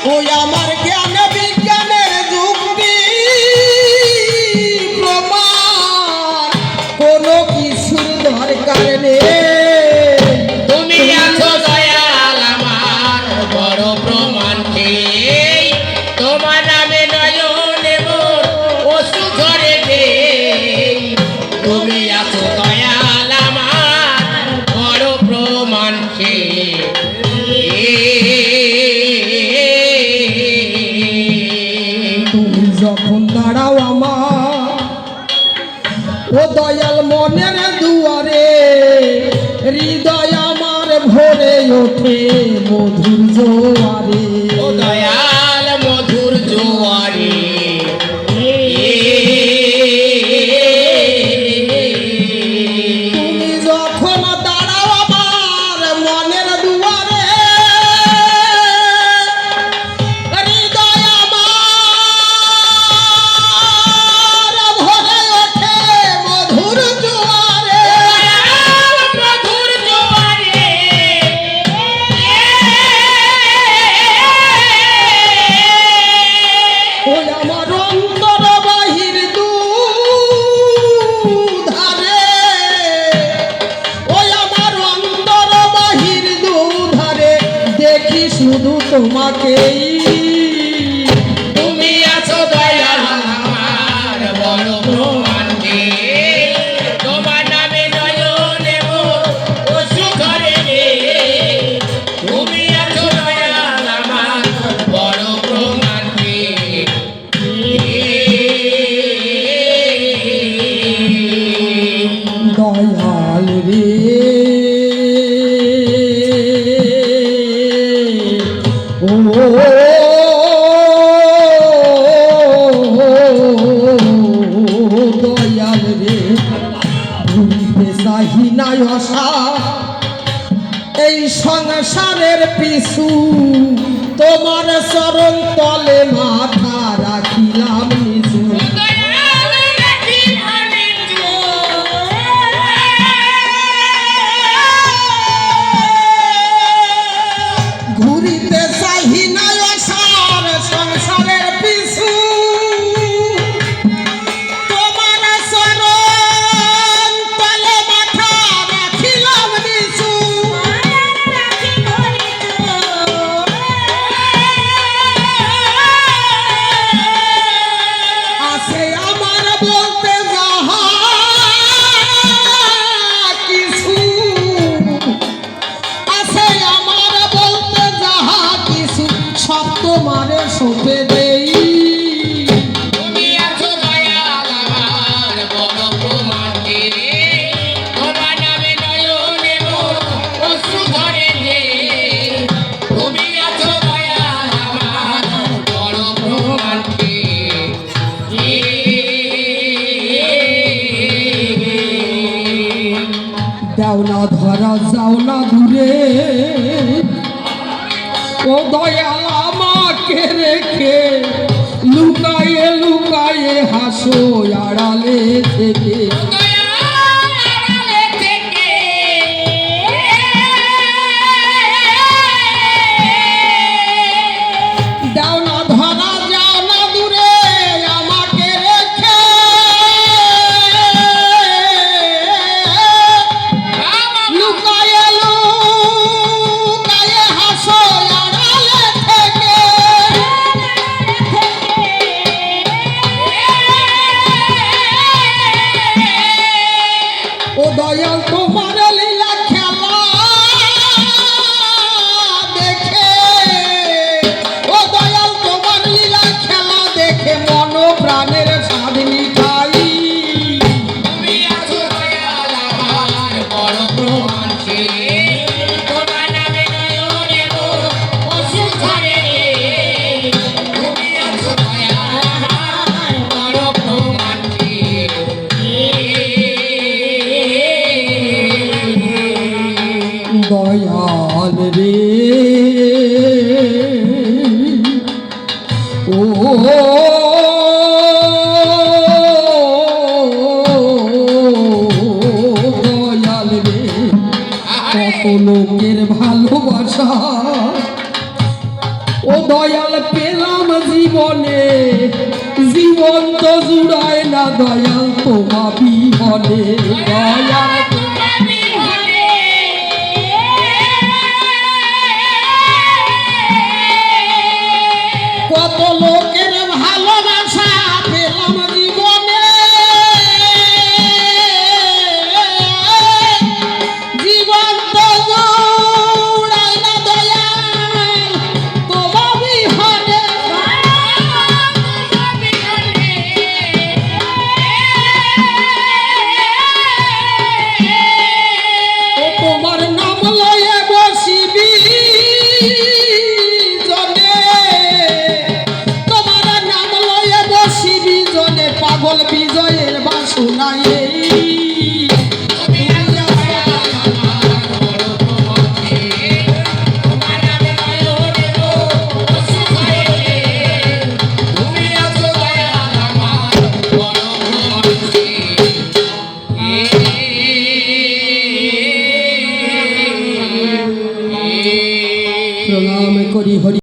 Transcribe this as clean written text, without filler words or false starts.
ওই আমার জ্ঞান বিজ্ঞানের যুক্তি প্রমাণ কোনো কিছুর দরকার নেই। তুমি আছো দয়াল আমার বড় প্রমাণ নেই, তোমার নামে নয়নে মোর অশ্রু ঝরে দেই। তুমি আছো দয়াল আমার বড় প্রমাণ নেই। তুমি যখন দাঁড়াও আমার ও দয়াল মনের দুয়ারে, হৃদয় আমার ভরে ওঠে মধুর জোয়ারে। ও দয়াল মধুর জোয়ারে তুমি যখন দাঁড়াও আমার মনের দুয়ারে, হৃদয় আমার ভরে ওঠে মধুর জোয়ারে। মধুর জোয়ারে ওই আমার অন্তর বাহির দুধারে, ওই আমার অন্তর বাহির দুধারে দেখি শুধু তোমাকেই। তুমি আছো দয়াল আমার বড় প্রমাণ নেই, তোমার নামে নয়নে মোর অশ্রু ঝরে দেই। তুমি আছো দয়াল আমার বড় প্রমাণ নেই। দয়াল রে ও দয়াল রে, ঘুরিতে চাহি নাই আশা এই সংসারের পিছু, তোমার চরণ তলে মাথা রাখিলাম নিচু। ঘুরিতে চাহি নাই আশার সংসারের পিছু, তোমার চরণ তলে মাথা রাখিলাম নিচু। আছে আমার বলতে যাহা কিছু, আছে আমার বলতে যাহা কিছু, সব তোমারে সঁপে দেই। তুমি আছো দয়াল আমার বড় প্রমাণ নেই, তোমার নামে নয়নে মোর অশ্রু ঝরে দেই। তুমি আছো দয়াল আমার বড় প্রমাণ দাও না ধরা যাও না দূরে, ও দয়াল আমাকে রেখে লুকায়ে লুকায়ে হাসো আড়ালে থেকে। দাও না ধরা যাও না দূরে আমাকে রেখে, লুকায়ে লুকায়ে হাসো আড়ালে থেকে। ও দয়াল তোমার লীলা খেলা দেখে, ও দয়াল তোমার লীলা খেলা দেখে মন প্রাণের স্বাদ মিঠাই। তুমি আছো দয়াল আমার বড় প্রমাণ নেই, তোমার নামে নয়নে মোর অশ্রু ঝরে দেই। তুমি আছো দয়াল আমার বড় প্রমাণ নেই। দয়াল রে ও দয়াল রে, কত লোকের ভালোবাসা ও দয়াল না দয়াল তোমা বিহনে দয়াল তুমি হলে কত লোকের ভালোবাসা পেলাম জীবনে জীবন তো জোড়াই না দয়াল তোমা বিহনে ও তোমার নাম লয়ে বসিবি জনে তোমার নাম লয়ে বসিবি জনে পাগল বিজয়ের বাসনায় প্রণাম করি হরি